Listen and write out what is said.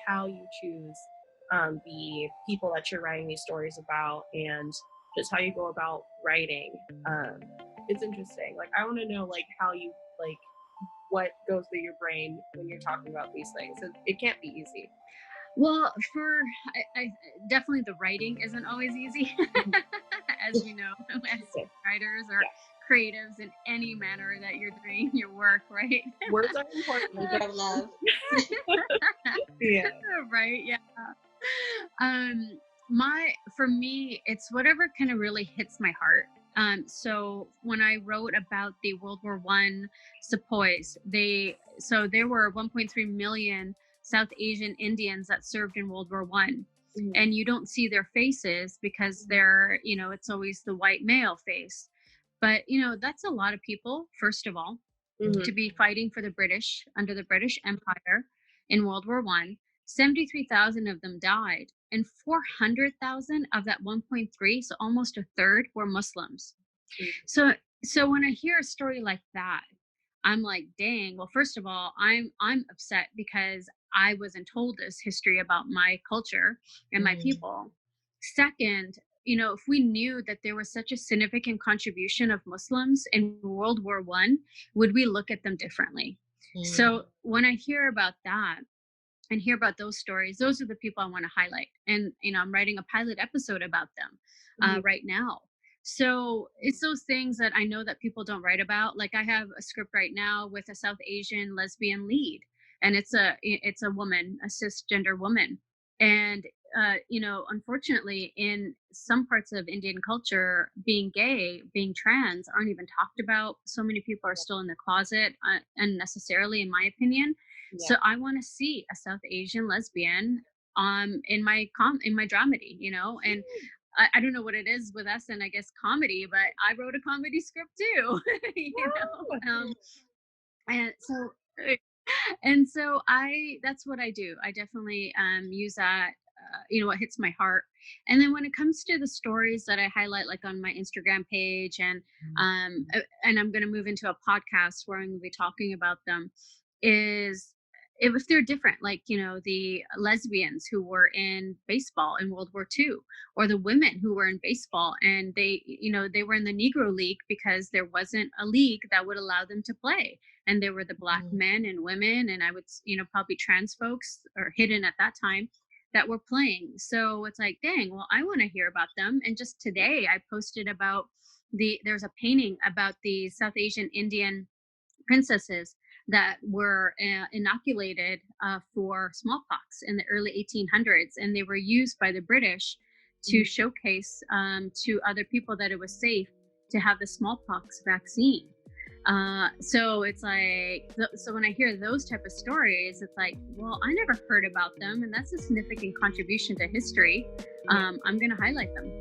how you choose the people that you're writing these stories about, and just how you go about writing. Um, it's interesting. Like, I want to know like how you like what goes through your brain when you're talking about these things. It can't be easy. Well, I definitely the writing isn't always easy, as you know, as So, writers or yeah, creatives in any manner that you're doing your work, right? words are important. Labor of love. Yeah. Right, yeah. Um, for me, it's whatever kind of really hits my heart. So when I wrote about the World War I sepoys, there were 1.3 million South Asian Indians that served in World War I. Mhm. And you don't see their faces because it's always the white male face. But, that's a lot of people, first of all, Mhm. to be fighting for the British under the British Empire in World War I. 73,000 of them died, and 400,000 of that 1.3, so almost a third, were Muslims. So, so when I hear a story like that, I'm like, dang. Well, first of all, I'm upset because I wasn't told this history about my culture and my Mm. people. Second, if we knew that there was such a significant contribution of Muslims in World War I, would we look at them differently? Mm. So when I hear about that and hear about those stories, those are the people I want to highlight. And I'm writing a pilot episode about them Mhm. right now. So it's those things that I know that people don't write about. Like I have a script right now with a South Asian lesbian lead, and it's a woman, a cisgender woman. And unfortunately, in some parts of Indian culture, being gay, being trans aren't even talked about. So many people are still in the closet unnecessarily, in my opinion. Yeah. So I want to see a South Asian lesbian in my dramedy, and I don't know what it is with us and I guess comedy, but I wrote a comedy script too, and so that's what I do. I definitely use that. What hits my heart. And then when it comes to the stories that I highlight, like on my Instagram page, and I'm going to move into a podcast where I'm going to be talking about them, is if they're different, like the lesbians who were in baseball in World War II, or the women who were in baseball and they were in the Negro League because there wasn't a league that would allow them to play, and there were the Black Mm. men and women, and I would probably trans folks, or hidden at that time, that were playing. So it's like, dang, well, I want to hear about them. And just today I posted about there's a painting about the South Asian Indian princesses that were inoculated for smallpox in the early 1800s, and they were used by the British to Mhm. showcase to other people that it was safe to have the smallpox vaccine. So it's like, so when I hear those type of stories, it's like, well, I never heard about them, and that's a significant contribution to history. I'm going to highlight them.